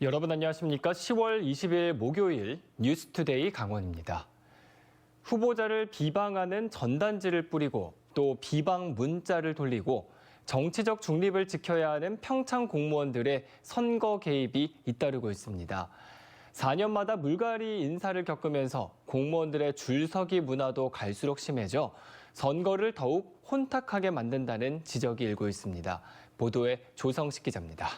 여러분 안녕하십니까? 10월 20일 목요일 뉴스투데이 강원입니다. 후보자를 비방하는 전단지를 뿌리고 또 비방 문자를 돌리고 정치적 중립을 지켜야 하는 평창 공무원들의 선거 개입이 잇따르고 있습니다. 4년마다 물갈이 인사를 겪으면서 공무원들의 줄서기 문화도 갈수록 심해져 선거를 더욱 혼탁하게 만든다는 지적이 일고 있습니다. 보도에 조성식 기자입니다.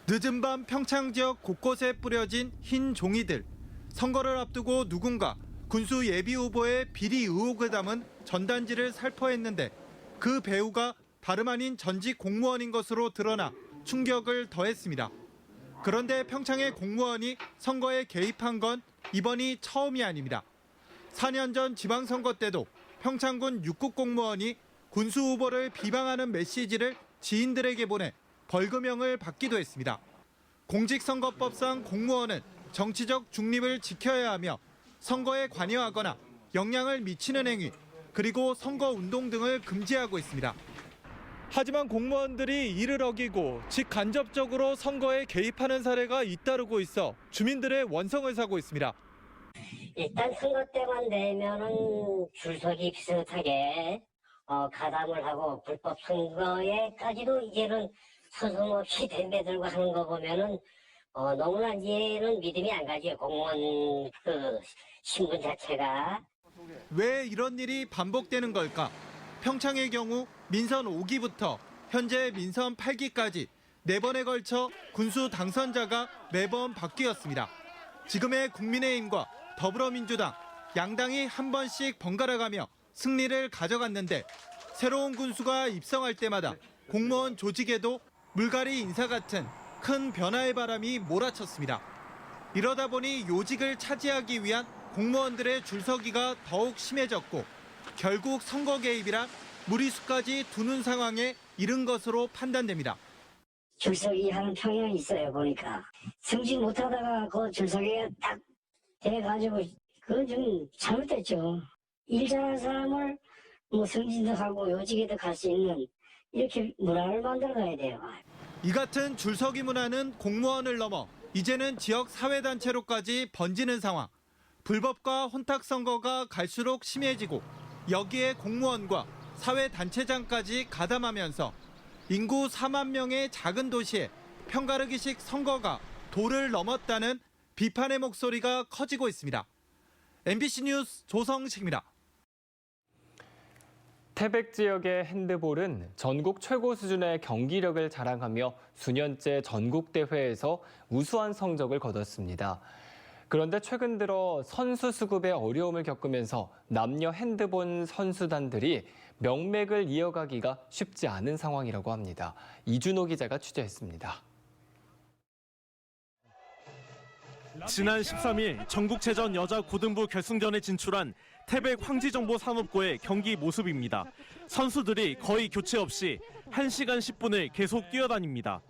늦은 밤 평창 지역 곳곳에 뿌려진 흰 종이들. 선거를 앞두고 누군가 군수 예비 후보의 비리 의혹을 담은 전단지를 살포했는데 그 배우가 다름 아닌 전직 공무원인 것으로 드러나 충격을 더했습니다. 그런데 평창의 공무원이 선거에 개입한 건 이번이 처음이 아닙니다. 4년 전 지방선거 때도 평창군 6급 공무원이 군수 후보를 비방하는 메시지를 지인들에게 보내 벌금형을 받기도 했습니다. 공직선거법상 공무원은 정치적 중립을 지켜야 하며 선거에 관여하거나 영향을 미치는 행위, 그리고 선거운동 등을 금지하고 있습니다. 하지만 공무원들이 이를 어기고 직간접적으로 선거에 개입하는 사례가 잇따르고 있어 주민들의 원성을 사고 있습니다. 일단 선거 때만 되면은 줄서기 비슷하게 가담을 하고 불법 선거에까지도 이제는 서슴없이 덤벼들고 하는 거 보면은 너무나 이제는 믿음이 안 가죠. 공무원 신분 자체가. 왜 이런 일이 반복되는 걸까? 평창의 경우 민선 5기부터 현재 민선 8기까지 4번에 걸쳐 군수 당선자가 매번 바뀌었습니다. 지금의 국민의힘과 더불어민주당, 양당이 한 번씩 번갈아가며 승리를 가져갔는데 새로운 군수가 입성할 때마다 공무원 조직에도 물갈이 인사 같은 큰 변화의 바람이 몰아쳤습니다. 이러다 보니 요직을 차지하기 위한 공무원들의 줄서기가 더욱 심해졌고 결국 선거 개입이란 무리수까지 두는 상황에 이른 것으로 판단됩니다. 줄서기 하는 평형이 있어요. 보니까 승진 못하다가 그 줄서기가 딱 돼가지고 그건 좀 잘못됐죠. 일 잘하는 사람을 승진도 하고 요직에도 갈 수 있는 이렇게 문화를 만들어가야 돼요. 이 같은 줄서기 문화는 공무원을 넘어 이제는 지역 사회단체로까지 번지는 상황. 불법과 혼탁 선거가 갈수록 심해지고 여기에 공무원과 사회단체장까지 가담하면서 인구 4만 명의 작은 도시에 편가르기식 선거가 도를 넘었다는 비판의 목소리가 커지고 있습니다. MBC 뉴스 조성식입니다. 태백 지역의 핸드볼은 전국 최고 수준의 경기력을 자랑하며 수년째 전국대회에서 우수한 성적을 거뒀습니다. 그런데 최근 들어 선수 수급에 어려움을 겪으면서 남녀 핸드볼 선수단들이 명맥을 이어가기가 쉽지 않은 상황이라고 합니다. 이준호 기자가 취재했습니다. 지난 13일 전국체전 여자 고등부 결승전에 진출한 태백 황지정보산업고의 경기 모습입니다. 선수들이 거의 교체 없이 1시간 10분을 계속 뛰어다닙니다.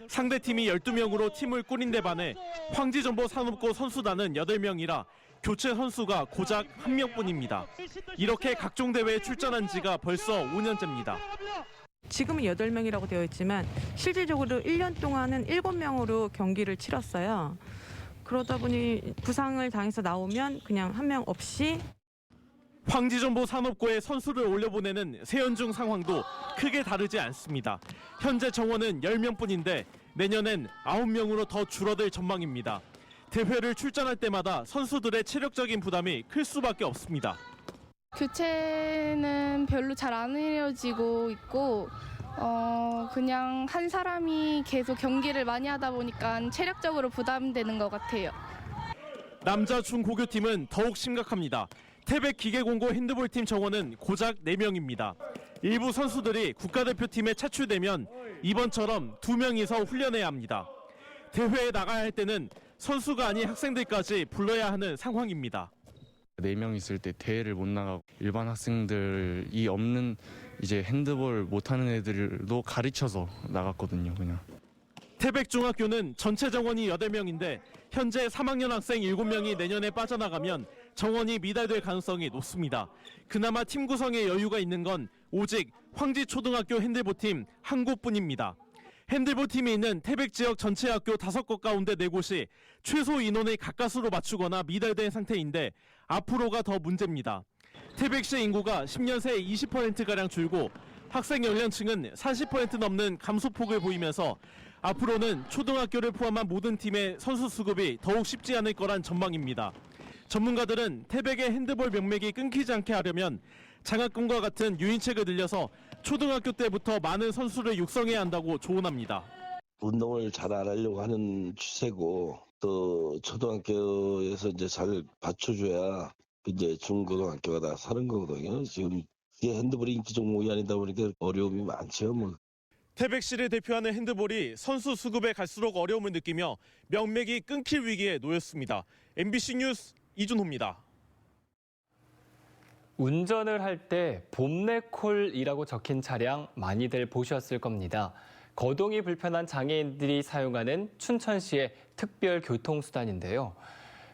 상대팀이 12명으로 팀을 꾸린 데 반해 황지정보산업고 선수단은 8명이라 교체 선수가 고작 1명뿐입니다. 이렇게 각종 대회에 출전한 지가 벌써 5년째입니다. 지금은 8명이라고 되어 있지만 실질적으로 1년 동안은 7명으로 경기를 치렀어요. 그러다 보니 부상을 당해서 나오면 그냥 한 명 없이. 황지정보산업고에 선수를 올려보내는 세연중 상황도 크게 다르지 않습니다. 현재 정원은 10명뿐인데 내년엔 9명으로 더 줄어들 전망입니다. 대회를 출전할 때마다 선수들의 체력적인 부담이 클 수밖에 없습니다. 교체는 별로 잘 안 이루어지고 있고 그냥 한 사람이 계속 경기를 많이 하다 보니까 체력적으로 부담되는 것 같아요. 남자 중고교팀은 더욱 심각합니다. 태백 기계공고 핸드볼팀 정원은 고작 4명입니다. 일부 선수들이 국가대표팀에 차출되면 이번처럼 2명이서 훈련해야 합니다. 대회에 나가야 할 때는 선수가 아닌 학생들까지 불러야 하는 상황입니다. 4명 있을 때 대회를 못 나가고 일반 학생들이 없는 이제 핸드볼 못하는 애들도 가르쳐서 나갔거든요, 그냥. 태백중학교는 전체 정원이 8명인데 현재 3학년 학생 7명이 내년에 빠져나가면 정원이 미달될 가능성이 높습니다. 그나마 팀 구성에 여유가 있는 건 오직 황지초등학교 핸드볼팀 한 곳뿐입니다. 핸들볼 팀이 있는 태백 지역 전체 학교 5곳 가운데 4곳이 최소 인원을 가까스로 맞추거나 미달된 상태인데 앞으로가 더 문제입니다. 태백시 인구가 10년 새 20%가량 줄고 학생 연령층은 40% 넘는 감소폭을 보이면서 앞으로는 초등학교를 포함한 모든 팀의 선수 수급이 더욱 쉽지 않을 거란 전망입니다. 전문가들은 태백의 핸드볼 명맥이 끊기지 않게 하려면 장학금과 같은 유인책을 늘려서 초등학교 때부터 많은 선수를 육성해야 한다고 조언합니다. 운동을 잘 안 하려고 하는 추세고 또 초등학교에서 이제 잘 받쳐줘야 이제 중고등학교가 다 사는 거거든요. 지금 이게 핸드볼이 인기 종목이 아니다 보니까 어려움이 많죠. 뭐. 태백시를 대표하는 핸드볼이 선수 수급에 갈수록 어려움을 느끼며 명맥이 끊길 위기에 놓였습니다. MBC 뉴스 이준호입니다. 운전을 할 때 봄내콜이라고 적힌 차량 많이들 보셨을 겁니다. 거동이 불편한 장애인들이 사용하는 춘천시의 특별 교통수단인데요.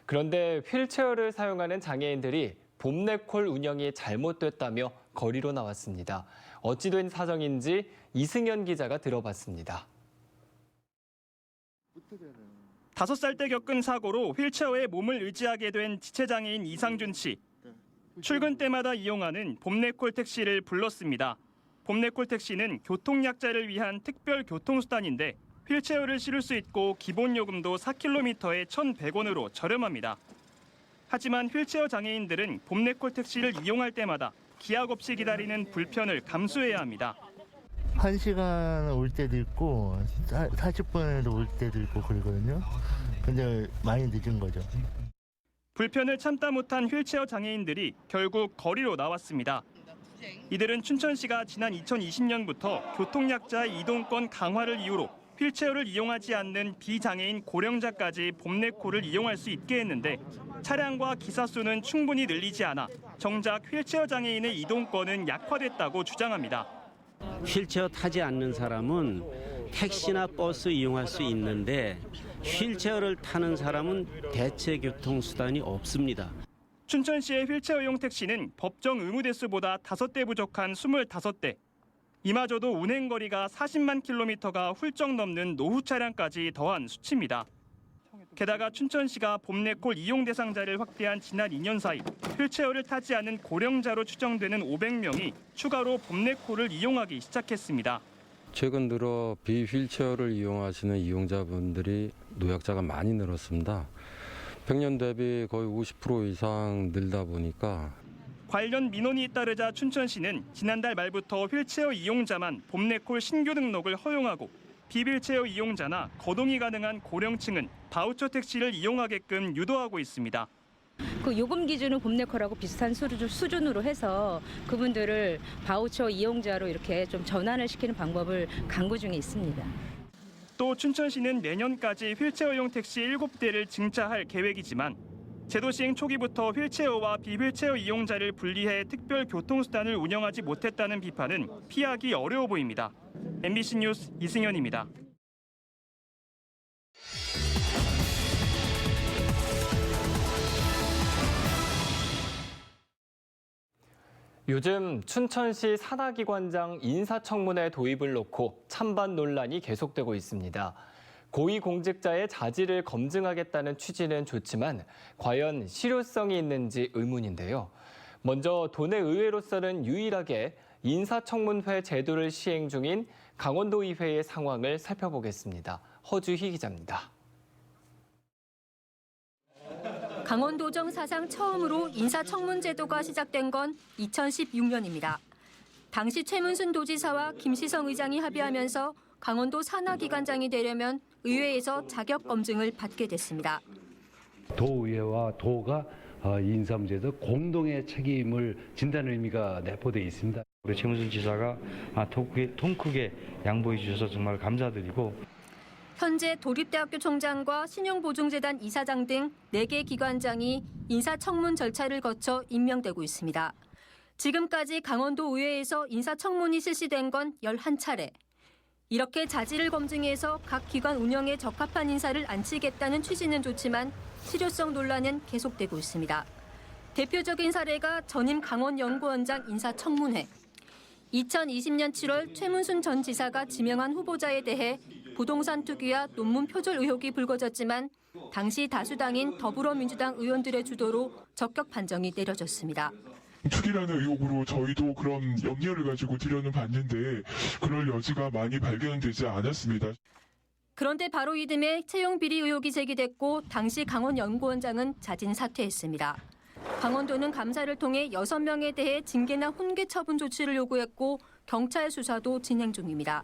그런데 휠체어를 사용하는 장애인들이 봄내콜 운영이 잘못됐다며 거리로 나왔습니다. 어찌 된 사정인지 이승현 기자가 들어봤습니다. 5살 때 겪은 사고로 휠체어에 몸을 의지하게 된 지체장애인 이상준 씨. 출근 때마다 이용하는 봄내콜 택시를 불렀습니다. 봄내콜 택시는 교통약자를 위한 특별 교통수단인데 휠체어를 실을 수 있고 기본 요금도 4km에 1,100원으로 저렴합니다. 하지만 휠체어 장애인들은 봄내콜 택시를 이용할 때마다 기약 없이 기다리는 불편을 감수해야 합니다. 1시간 올 때도 있고 40분에도 올 때도 있고 그러거든요. 근데 많이 늦은 거죠. 불편을 참다 못한 휠체어 장애인들이 결국 거리로 나왔습니다. 이들은 춘천시가 지난 2020년부터 교통약자의 이동권 강화를 이유로 휠체어를 이용하지 않는 비장애인 고령자까지 봄내콜을 이용할 수 있게 했는데 차량과 기사 수는 충분히 늘리지 않아 정작 휠체어 장애인의 이동권은 약화됐다고 주장합니다. 휠체어 타지 않는 사람은 택시나 버스 이용할 수 있는데 휠체어를 타는 사람은 대체 교통수단이 없습니다. 춘천시의 휠체어용 택시는 법정 의무 대수보다 5대 부족한 25대. 이마저도 운행거리가 40만 킬로미터가 훌쩍 넘는 노후 차량까지 더한 수치입니다. 게다가 춘천시가 봄내콜 이용 대상자를 확대한 지난 2년 사이 휠체어를 타지 않은 고령자로 추정되는 500명이 추가로 봄내콜을 이용하기 시작했습니다. 최근 들어 비휠체어를 이용하시는 이용자분들이 노약자가 많이 늘었습니다. 평년 대비 거의 50% 이상 늘다 보니까 관련 민원이 잇따르자 춘천시는 지난달 말부터 휠체어 이용자만 봄내콜 신규 등록을 허용하고 비휠체어 이용자나 거동이 가능한 고령층은 바우처 택시를 이용하게끔 유도하고 있습니다. 그 요금 기준은 봄내콜하고 비슷한 수준으로 해서 그분들을 바우처 이용자로 이렇게 좀 전환을 시키는 방법을 강구 중에 있습니다. 또 춘천시는 내년까지 휠체어용 택시 7대를 증차할 계획이지만 제도 시행 초기부터 휠체어와 비휠체어 이용자를 분리해 특별 교통수단을 운영하지 못했다는 비판은 피하기 어려워 보입니다. MBC 뉴스 이승현입니다. 요즘 춘천시 산하기관장 인사청문회 도입을 놓고 찬반 논란이 계속되고 있습니다. 고위공직자의 자질을 검증하겠다는 취지는 좋지만 과연 실효성이 있는지 의문인데요. 먼저 도내 의회로서는 유일하게 인사청문회 제도를 시행 중인 강원도의회의 상황을 살펴보겠습니다. 허주희 기자입니다. 강원도정 사상 처음으로 인사청문 제도가 시작된 건 2016년입니다. 당시 최문순 도지사와 김시성 의장이 합의하면서 강원도 산하기관장이 되려면 의회에서 자격 검증을 받게 됐습니다. 도의회와 도가 인사 문제에서 공동의 책임을 진다는 의미가 내포되어 있습니다. 우리 최문순 지사가 통 크게 양보해 주셔서 정말 감사드리고 현재 도립대학교 총장과 신용보증재단 이사장 등 4개 기관장이 인사청문 절차를 거쳐 임명되고 있습니다. 지금까지 강원도 의회에서 인사청문이 실시된 건 11차례. 이렇게 자질을 검증해서 각 기관 운영에 적합한 인사를 안치겠다는 취지는 좋지만 실효성 논란은 계속되고 있습니다. 대표적인 사례가 전임 강원연구원장 인사청문회. 2020년 7월 최문순 전 지사가 지명한 후보자에 대해 부동산 투기와 논문 표절 의혹이 불거졌지만 당시 다수당인 더불어민주당 의원들의 주도로 적격 판정이 내려졌습니다. 투기라는 의혹으로 저희도 그런 염려를 가지고 들여는 봤는데 그럴 여지가 많이 발견되지 않았습니다. 그런데 바로 이듬해 채용 비리 의혹이 제기됐고 당시 강원연구원장은 자진 사퇴했습니다. 강원도는 감사를 통해 6명에 대해 징계나 훈계 처분 조치를 요구했고 경찰 수사도 진행 중입니다.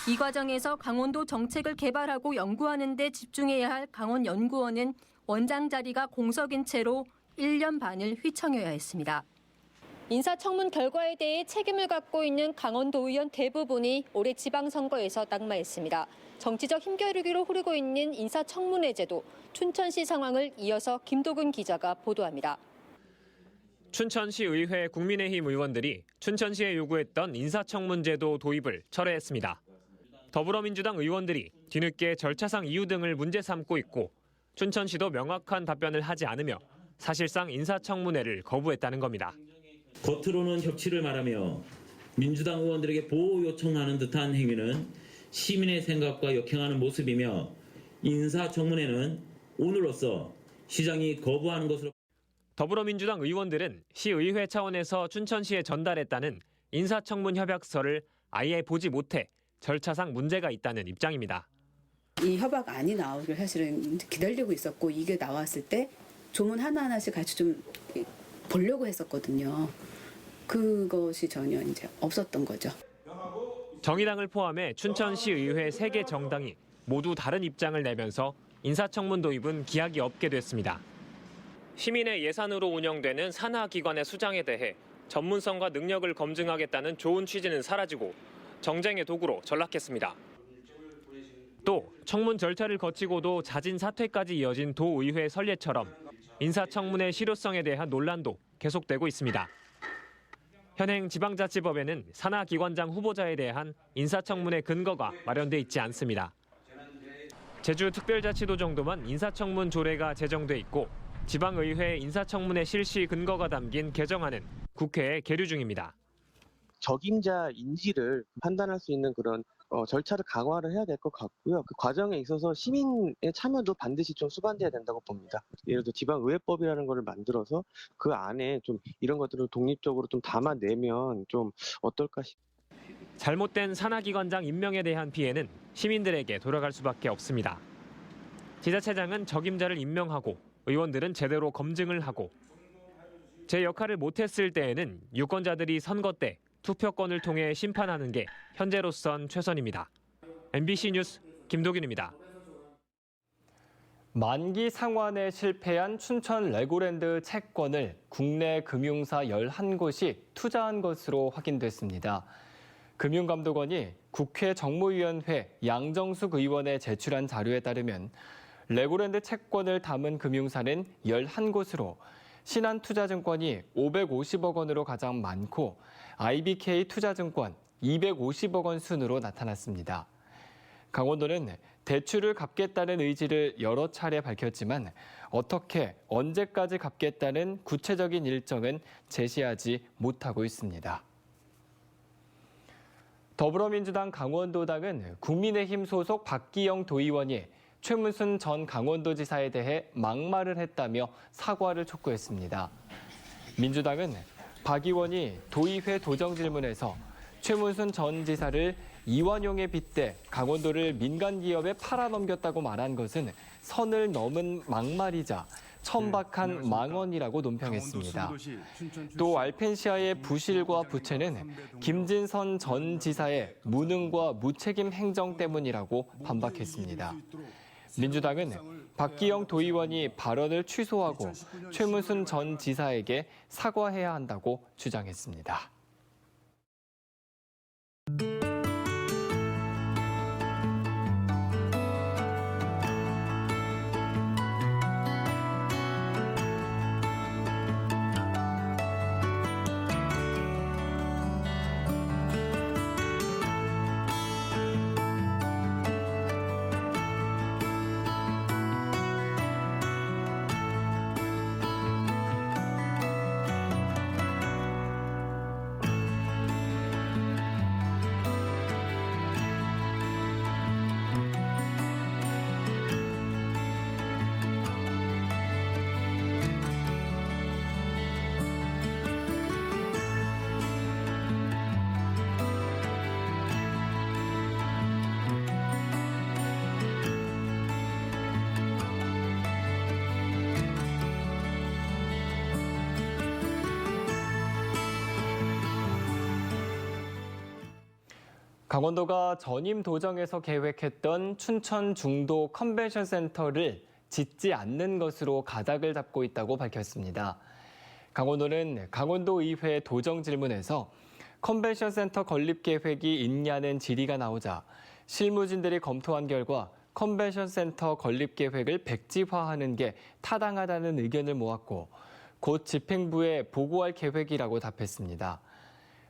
이 과정에서 강원도 정책을 개발하고 연구하는 데 집중해야 할 강원연구원은 원장 자리가 공석인 채로 1년 반을 휘청여야 했습니다. 인사청문 결과에 대해 책임을 갖고 있는 강원도 의원 대부분이 올해 지방선거에서 낙마했습니다. 정치적 힘겨루기로 흐르고 있는 인사청문회제도 춘천시 상황을 이어서 김도근 기자가 보도합니다. 춘천시 의회 국민의힘 의원들이 춘천시에 요구했던 인사청문제도 도입을 철회했습니다. 더불어민주당 의원들이 뒤늦게 절차상 이유 등을 문제 삼고 있고 춘천시도 명확한 답변을 하지 않으며 사실상 인사청문회를 거부했다는 겁니다. 겉으로는 협치를 말하며 민주당 의원들에게 보호 요청하는 듯한 행위는 시민의 생각과 역행하는 모습이며 인사청문회는 오늘로써 시장이 거부하는 것으로. 더불어민주당 의원들은 시의회 차원에서 춘천시에 전달했다는 인사청문 협약서를 아예 보지 못해 절차상 문제가 있다는 입장입니다. 이 협약안이 나오기를 사실은 기다리고 있었고 이게 나왔을 때 조문 하나하나씩 같이 좀 보려고 했었거든요. 그것이 전혀 이제 없었던 거죠. 정의당을 포함해 춘천시의회 3개 정당이 모두 다른 입장을 내면서 인사청문 도입은 기약이 없게 됐습니다. 시민의 예산으로 운영되는 산하기관의 수장에 대해 전문성과 능력을 검증하겠다는 좋은 취지는 사라지고 정쟁의 도구로 전락했습니다. 또 청문 절차를 거치고도 자진 사퇴까지 이어진 도의회 선례처럼 인사청문의 실효성에 대한 논란도 계속되고 있습니다. 현행 지방자치법에는 산하기관장 후보자에 대한 인사청문의 근거가 마련돼 있지 않습니다. 제주특별자치도 정도만 인사청문 조례가 제정돼 있고 지방의회 인사청문회 실시 근거가 담긴 개정안은 국회에 계류 중입니다. 적임자 인지를 판단할 수 있는 그런 절차를 강화를 해야 될 것 같고요. 그 과정에 있어서 시민의 참여도 반드시 좀 수반돼야 된다고 봅니다. 예를 들어 지방의회법이라는 것을 만들어서 그 안에 좀 이런 것들을 독립적으로 좀 담아내면 좀 어떨까 싶습니다. 잘못된 산하기관장 임명에 대한 피해는 시민들에게 돌아갈 수밖에 없습니다. 지자체장은 적임자를 임명하고 의원들은 제대로 검증을 하고 제 역할을 못했을 때에는 유권자들이 선거 때 투표권을 통해 심판하는 게 현재로선 최선입니다. MBC 뉴스 김도균입니다. 만기 상환에 실패한 춘천 레고랜드 채권을 국내 금융사 11곳이 투자한 것으로 확인됐습니다. 금융감독원이 국회 정무위원회 양정숙 의원에 제출한 자료에 따르면 레고랜드 채권을 담은 금융사는 11곳으로 신한투자증권이 550억 원으로 가장 많고 IBK 투자증권 250억 원 순으로 나타났습니다. 강원도는 대출을 갚겠다는 의지를 여러 차례 밝혔지만 어떻게 언제까지 갚겠다는 구체적인 일정은 제시하지 못하고 있습니다. 더불어민주당 강원도당은 국민의힘 소속 박기영 도의원이 최문순 전 강원도지사에 대해 막말을 했다며 사과를 촉구했습니다. 민주당은 박 의원이 도의회 도정질문에서 최문순 전 지사를 이완용에 빗대 강원도를 민간기업에 팔아넘겼다고 말한 것은 선을 넘은 막말이자 천박한 망언이라고 논평했습니다. 또 알펜시아의 부실과 부채는 김진선 전 지사의 무능과 무책임 행정 때문이라고 반박했습니다. 민주당은 박기영 도의원이 발언을 취소하고 최문순 전 지사에게 사과해야 한다고 주장했습니다. 강원도가 전임 도정에서 계획했던 춘천 중도 컨벤션 센터를 짓지 않는 것으로 가닥을 잡고 있다고 밝혔습니다. 강원도는 강원도의회 도정 질문에서 컨벤션 센터 건립 계획이 있냐는 질의가 나오자 실무진들이 검토한 결과 컨벤션 센터 건립 계획을 백지화하는 게 타당하다는 의견을 모았고 곧 집행부에 보고할 계획이라고 답했습니다.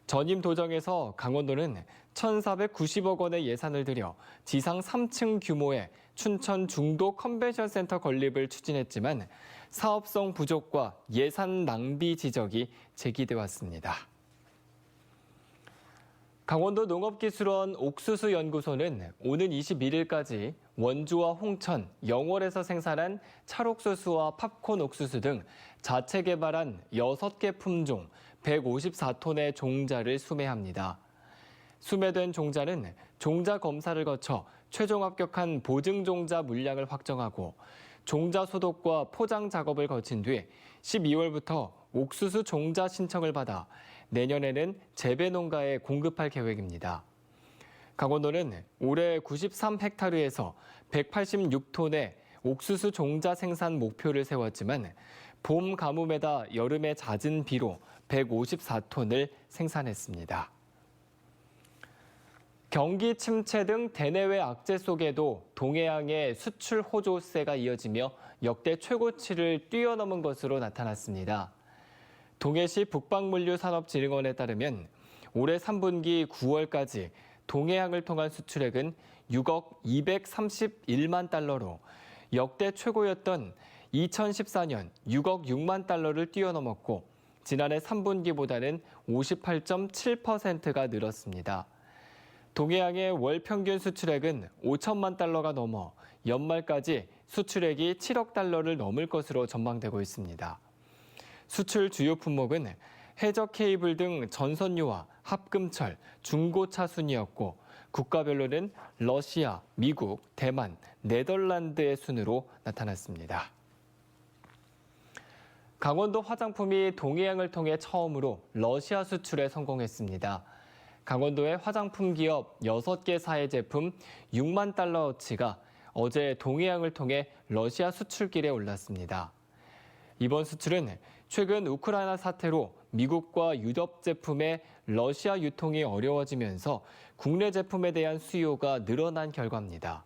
전임 도정에서 강원도는 1,490억 원의 예산을 들여 지상 3층 규모의 춘천 중도 컨벤션 센터 건립을 추진했지만 사업성 부족과 예산 낭비 지적이 제기돼 왔습니다. 강원도 농업기술원 옥수수연구소는 오는 21일까지 원주와 홍천, 영월에서 생산한 찰옥수수와 팝콘 옥수수 등 자체 개발한 6개 품종 154톤의 종자를 수매합니다. 수매된 종자는 종자 검사를 거쳐 최종 합격한 보증 종자 물량을 확정하고 종자 소독과 포장 작업을 거친 뒤 12월부터 옥수수 종자 신청을 받아 내년에는 재배 농가에 공급할 계획입니다. 강원도는 올해 93헥타르에서 186톤의 옥수수 종자 생산 목표를 세웠지만 봄 가뭄에다 여름에 잦은 비로 154톤을 생산했습니다. 경기 침체 등 대내외 악재 속에도 동해항의 수출 호조세가 이어지며 역대 최고치를 뛰어넘은 것으로 나타났습니다. 동해시 북방물류산업진흥원에 따르면 올해 3분기 9월까지 동해항을 통한 수출액은 6억 231만 달러로 역대 최고였던 2014년 6억 6만 달러를 뛰어넘었고 지난해 3분기보다는 58.7%가 늘었습니다. 동해항의 월 평균 수출액은 5천만 달러가 넘어 연말까지 수출액이 7억 달러를 넘을 것으로 전망되고 있습니다. 수출 주요 품목은 해적 케이블 등 전선유와 합금철, 중고차 순이었고 국가별로는 러시아, 미국, 대만, 네덜란드의 순으로 나타났습니다. 강원도 화장품이 동해항을 통해 처음으로 러시아 수출에 성공했습니다. 강원도의 화장품 기업 6개사의 제품 6만 달러어치가 어제 동해항을 통해 러시아 수출길에 올랐습니다. 이번 수출은 최근 우크라이나 사태로 미국과 유럽 제품의 러시아 유통이 어려워지면서 국내 제품에 대한 수요가 늘어난 결과입니다.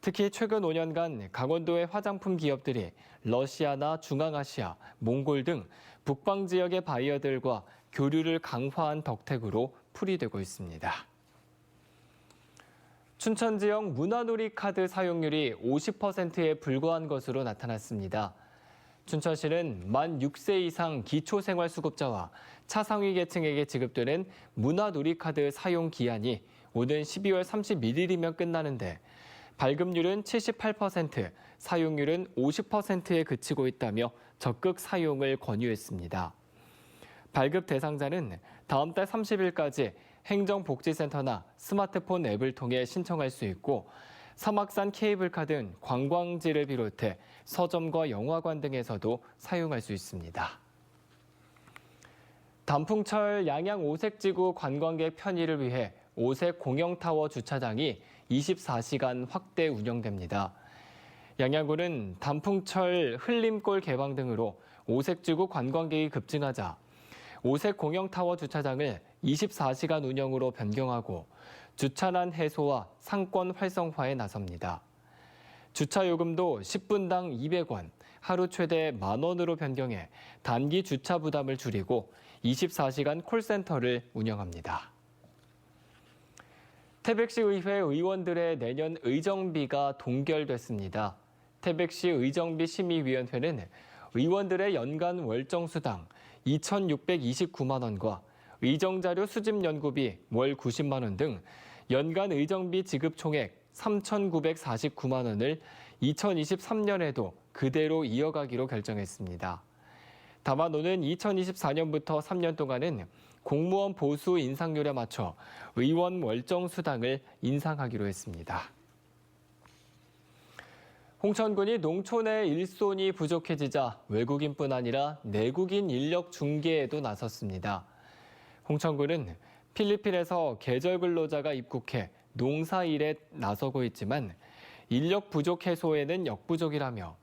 특히 최근 5년간 강원도의 화장품 기업들이 러시아나 중앙아시아, 몽골 등 북방 지역의 바이어들과 교류를 강화한 덕택으로 풀이되고 있습니다. 춘천 지역 문화놀이 카드 사용률이 50%에 불과한 것으로 나타났습니다. 춘천시는 만 6세 이상 기초생활수급자와 차상위 계층에게 지급되는 문화놀이카드 사용 기한이 오는 12월 31일이면 끝나는데 발급률은 78%, 사용률은 50%에 그치고 있다며 적극 사용을 권유했습니다. 발급 대상자는 다음 달 30일까지 행정복지센터나 스마트폰 앱을 통해 신청할 수 있고 사막산 케이블카 등 관광지를 비롯해 서점과 영화관 등에서도 사용할 수 있습니다. 단풍철 양양 오색지구 관광객 편의를 위해 오색 공영타워 주차장이 24시간 확대 운영됩니다. 양양구는 단풍철 흘림골 개방 등으로 오색지구 관광객이 급증하자 오색 공영타워 주차장을 24시간 운영으로 변경하고 주차난 해소와 상권 활성화에 나섭니다. 주차 요금도 10분당 200원, 하루 최대 10,000원으로 변경해 단기 주차 부담을 줄이고 24시간 콜센터를 운영합니다. 태백시 의회 의원들의 내년 의정비가 동결됐습니다. 태백시 의정비 심의위원회는 의원들의 연간 월정수당 2,629만 원과 의정자료 수집 연구비 월 90만 원 등 연간 의정비 지급 총액 3,949만 원을 2023년에도 그대로 이어가기로 결정했습니다. 다만 오는 2024년부터 3년 동안은 공무원 보수 인상률에 맞춰 의원 월정 수당을 인상하기로 했습니다. 홍천군이 농촌의 일손이 부족해지자 외국인뿐 아니라 내국인 인력 중개에도 나섰습니다. 홍천군은 필리핀에서 계절 근로자가 입국해 농사일에 나서고 있지만 인력 부족 해소에는 역부족이라며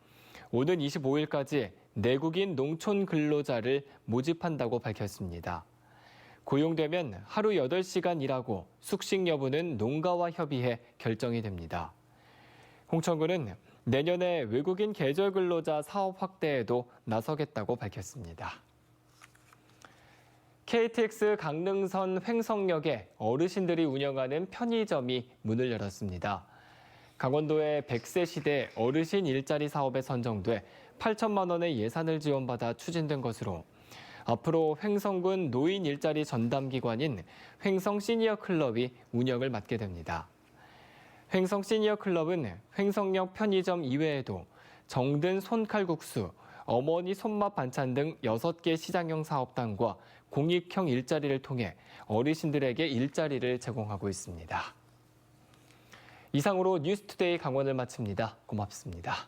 오는 25일까지 내국인 농촌 근로자를 모집한다고 밝혔습니다. 고용되면 하루 8시간 일하고 숙식 여부는 농가와 협의해 결정이 됩니다. 홍천군은 내년에 외국인 계절 근로자 사업 확대에도 나서겠다고 밝혔습니다. KTX 강릉선 횡성역에 어르신들이 운영하는 편의점이 문을 열었습니다. 강원도의 100세 시대 어르신 일자리 사업에 선정돼 8천만 원의 예산을 지원받아 추진된 것으로 앞으로 횡성군 노인 일자리 전담기관인 횡성 시니어 클럽이 운영을 맡게 됩니다. 횡성 시니어 클럽은 횡성역 편의점 이외에도 정든 손칼국수, 어머니 손맛 반찬 등 6개 시장형 사업단과 공익형 일자리를 통해 어르신들에게 일자리를 제공하고 있습니다. 이상으로 뉴스투데이 강원을 마칩니다. 고맙습니다.